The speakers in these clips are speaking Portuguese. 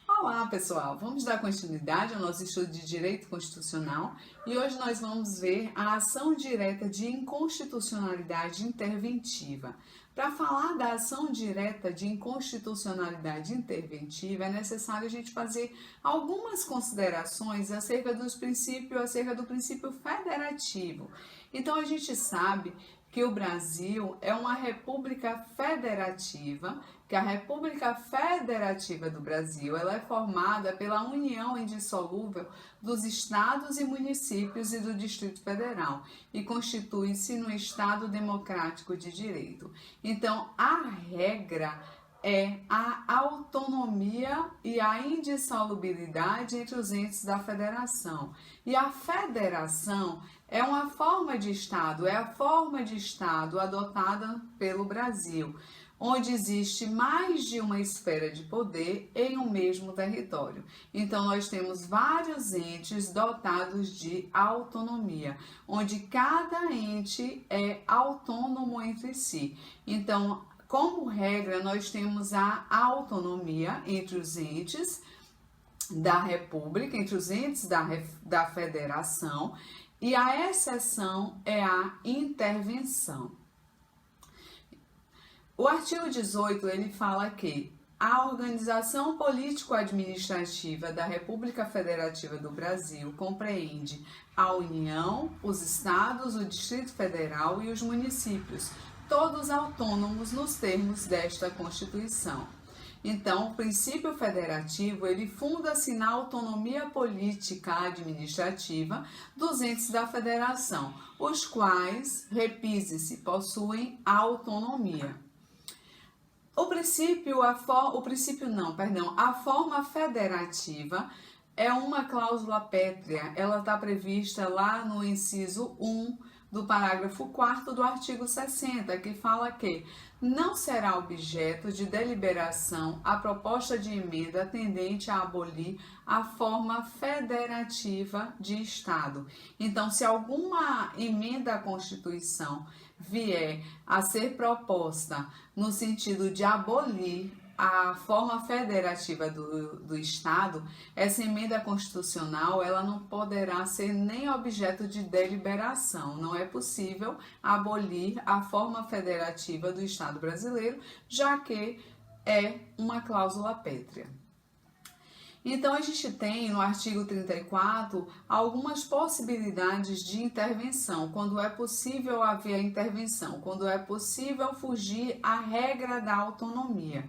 Olá pessoal, vamos dar continuidade ao nosso estudo de Direito Constitucional e hoje nós vamos ver a ação direta de inconstitucionalidade interventiva. Para falar da ação direta de inconstitucionalidade interventiva é necessário a gente fazer algumas considerações acerca do princípio federativo. Então a gente sabe que o Brasil é uma república federativa, que a República Federativa do Brasil ela é formada pela união indissolúvel dos estados e municípios e do Distrito Federal e constitui-se no Estado democrático de direito. Então, a regra é a autonomia e a indissolubilidade entre os entes da federação. E a federação é uma forma de Estado, é a forma de Estado adotada pelo Brasil, onde existe mais de uma esfera de poder em um mesmo território. Então, nós temos vários entes dotados de autonomia, onde cada ente é autônomo entre si. Então, como regra, nós temos a autonomia entre os entes da República, entre os entes da Federação, e a exceção é a intervenção. O artigo 18, ele fala que a organização político-administrativa da República Federativa do Brasil compreende a União, os estados, o Distrito Federal e os municípios, todos autônomos nos termos desta Constituição. Então, o princípio federativo, ele funda-se na autonomia política administrativa dos entes da federação, os quais, repise-se, possuem autonomia. A forma federativa é uma cláusula pétrea, ela está prevista lá no inciso 1 do parágrafo 4º do artigo 60, que fala que não será objeto de deliberação a proposta de emenda tendente a abolir a forma federativa de Estado. Então, se alguma emenda à Constituição vier a ser proposta no sentido de abolir a forma federativa do Estado, essa emenda constitucional ela não poderá ser nem objeto de deliberação. Não é possível abolir a forma federativa do Estado brasileiro, já que é uma cláusula pétrea. Então, a gente tem no artigo 34 algumas possibilidades de intervenção, quando é possível haver intervenção, quando é possível fugir à regra da autonomia.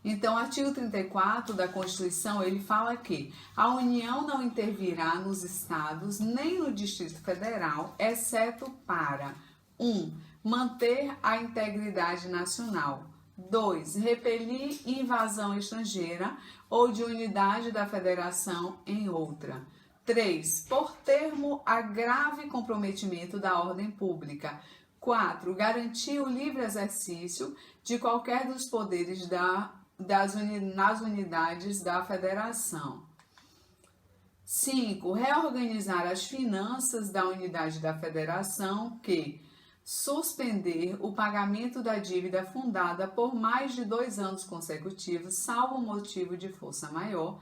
Então, o artigo 34 da Constituição, ele fala que a União não intervirá nos estados nem no Distrito Federal, exceto para 1. Manter a integridade nacional. 2. Repelir invasão estrangeira ou de unidade da federação em outra. 3. Por termo a grave comprometimento da ordem pública. 4. Garantir o livre exercício de qualquer dos poderes nas unidades da federação. 5. Reorganizar as finanças da unidade da federação que suspender o pagamento da dívida fundada por mais de 2 anos consecutivos, salvo motivo de força maior.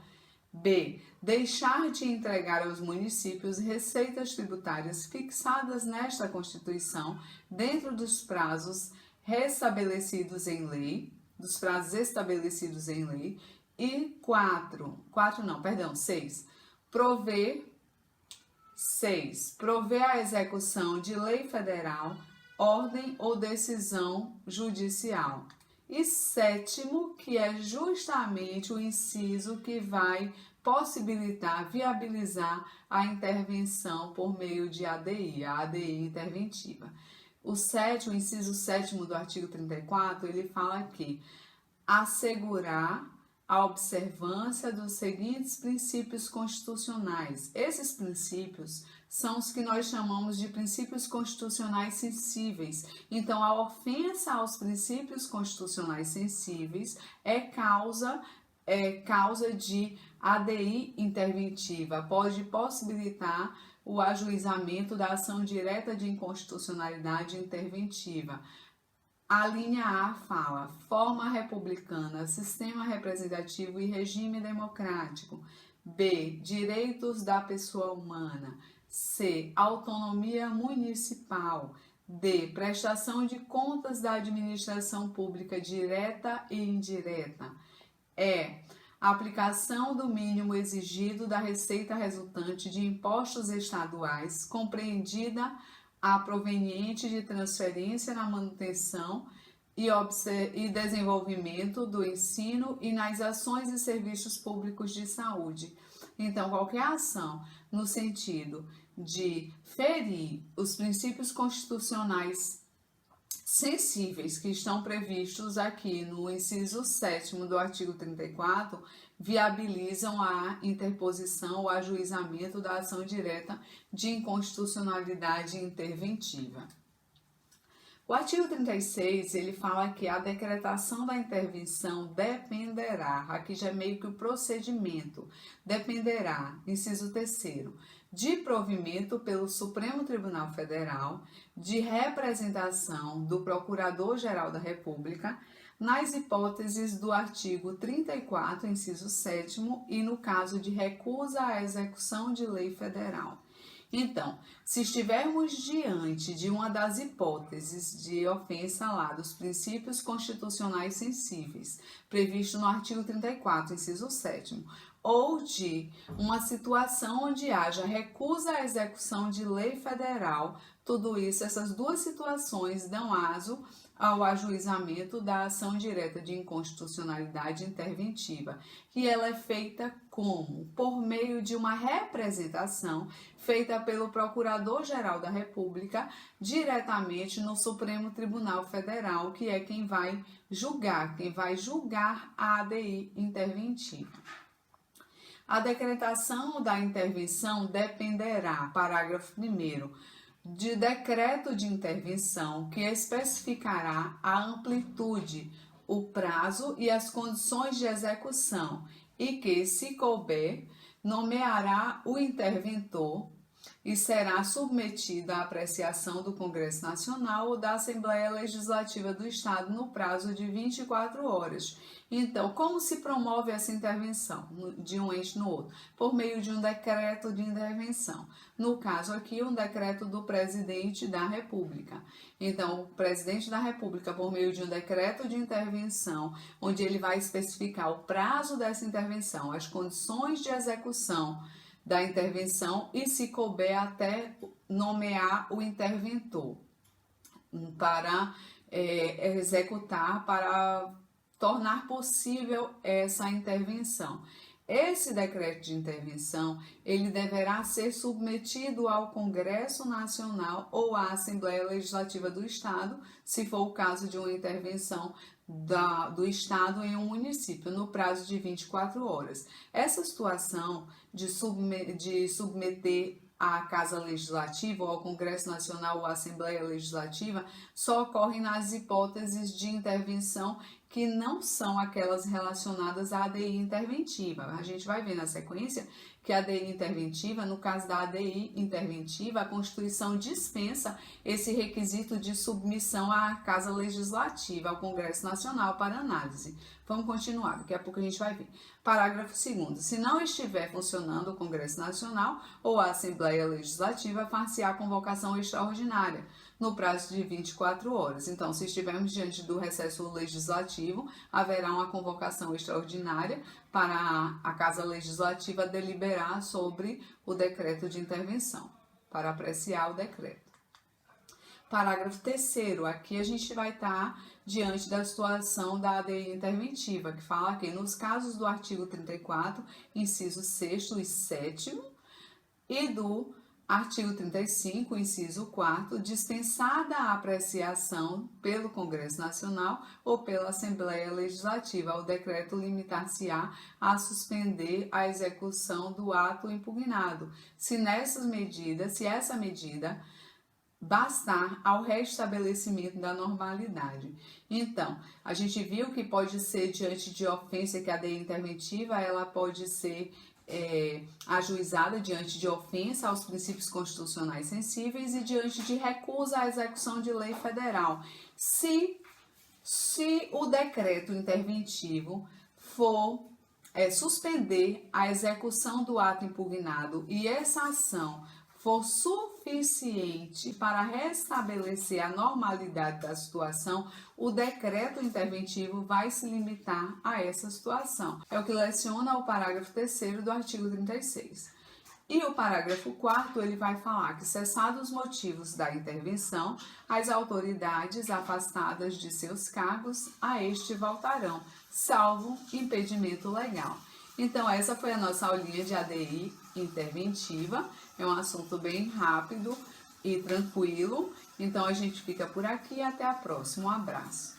B. Deixar de entregar aos municípios receitas tributárias fixadas nesta Constituição dentro dos prazos estabelecidos em lei. E 6. Prover a execução de lei federal, ordem ou decisão judicial. E 7, que é justamente o inciso que vai viabilizar a intervenção por meio de ADI, a ADI interventiva. O inciso 7º do artigo 34, ele fala que assegurar a observância dos seguintes princípios constitucionais. Esses princípios são os que nós chamamos de princípios constitucionais sensíveis. Então, a ofensa aos princípios constitucionais sensíveis é causa de ADI interventiva, pode possibilitar o ajuizamento da ação direta de inconstitucionalidade interventiva. A linha A fala forma republicana, sistema representativo e regime democrático. B, direitos da pessoa humana. C, autonomia municipal. D, prestação de contas da administração pública direta e indireta. E, aplicação do mínimo exigido da receita resultante de impostos estaduais, compreendida a proveniente de transferência na manutenção e desenvolvimento do ensino e nas ações e serviços públicos de saúde. Então, qualquer ação no sentido de ferir os princípios constitucionais sensíveis que estão previstos aqui no inciso 7º do artigo 34, viabilizam a interposição ou ajuizamento da ação direta de inconstitucionalidade interventiva. O artigo 36, ele fala que a decretação da intervenção dependerá, aqui já é meio que o procedimento, dependerá, inciso 3º, de provimento pelo Supremo Tribunal Federal, de representação do Procurador-Geral da República, nas hipóteses do artigo 34, inciso 7º, e no caso de recusa à execução de lei federal. Então, se estivermos diante de uma das hipóteses de ofensa lá dos princípios constitucionais sensíveis, previsto no artigo 34, inciso 7º, ou de uma situação onde haja recusa à execução de lei federal, tudo isso, essas duas situações dão aso ao ajuizamento da ação direta de inconstitucionalidade interventiva, que ela é feita como? Por meio de uma representação feita pelo Procurador-Geral da República diretamente no Supremo Tribunal Federal, que é quem vai julgar a ADI interventiva. A decretação da intervenção dependerá, parágrafo 1º, de decreto de intervenção que especificará a amplitude, o prazo e as condições de execução e que, se couber, nomeará o interventor e será submetido à apreciação do Congresso Nacional ou da Assembleia Legislativa do Estado no prazo de 24 horas. Então, como se promove essa intervenção de um ente no outro? Por meio de um decreto de intervenção. No caso aqui, um decreto do Presidente da República. Então, o Presidente da República, por meio de um decreto de intervenção, onde ele vai especificar o prazo dessa intervenção, as condições de execução da intervenção e, se couber, até nomear o interventor para executar, para tornar possível essa intervenção. Esse decreto de intervenção, ele deverá ser submetido ao Congresso Nacional ou à Assembleia Legislativa do Estado, se for o caso de uma intervenção do Estado em um município, no prazo de 24 horas. Essa situação de submeter à Casa Legislativa, ou ao Congresso Nacional ou à Assembleia Legislativa, só ocorre nas hipóteses de intervenção que não são aquelas relacionadas à ADI interventiva. A gente vai ver na sequência que a ADI interventiva, no caso da ADI interventiva, a Constituição dispensa esse requisito de submissão à Casa Legislativa, ao Congresso Nacional para análise. Vamos continuar, daqui a pouco a gente vai ver. Parágrafo 2º. Se não estiver funcionando o Congresso Nacional ou a Assembleia Legislativa, far-se-á convocação extraordinária, no prazo de 24 horas. Então, se estivermos diante do recesso legislativo, haverá uma convocação extraordinária para a Casa Legislativa deliberar sobre o decreto de intervenção, para apreciar o decreto. Parágrafo 3º, aqui a gente vai estar diante da situação da ADI interventiva, que fala que nos casos do artigo 34, inciso 6º e 7º, e do artigo 35, inciso 4º, dispensada a apreciação pelo Congresso Nacional ou pela Assembleia Legislativa, o decreto limitar-se-á a suspender a execução do ato impugnado, se essa medida bastar ao restabelecimento da normalidade. Então, a gente viu que pode ser diante de ofensa, que a ADI interventiva ela pode ser ajuizada diante de ofensa aos princípios constitucionais sensíveis e diante de recusa à execução de lei federal. Se o decreto interventivo for suspender a execução do ato impugnado e essa ação for suficiente para restabelecer a normalidade da situação, o decreto interventivo vai se limitar a essa situação. É o que leciona o parágrafo 3º do artigo 36. E o parágrafo 4º, ele vai falar que, cessados os motivos da intervenção, as autoridades afastadas de seus cargos a este voltarão, salvo impedimento legal. Então, essa foi a nossa aulinha de ADI interventiva. É um assunto bem rápido e tranquilo. Então, a gente fica por aqui e até a próxima. Um abraço.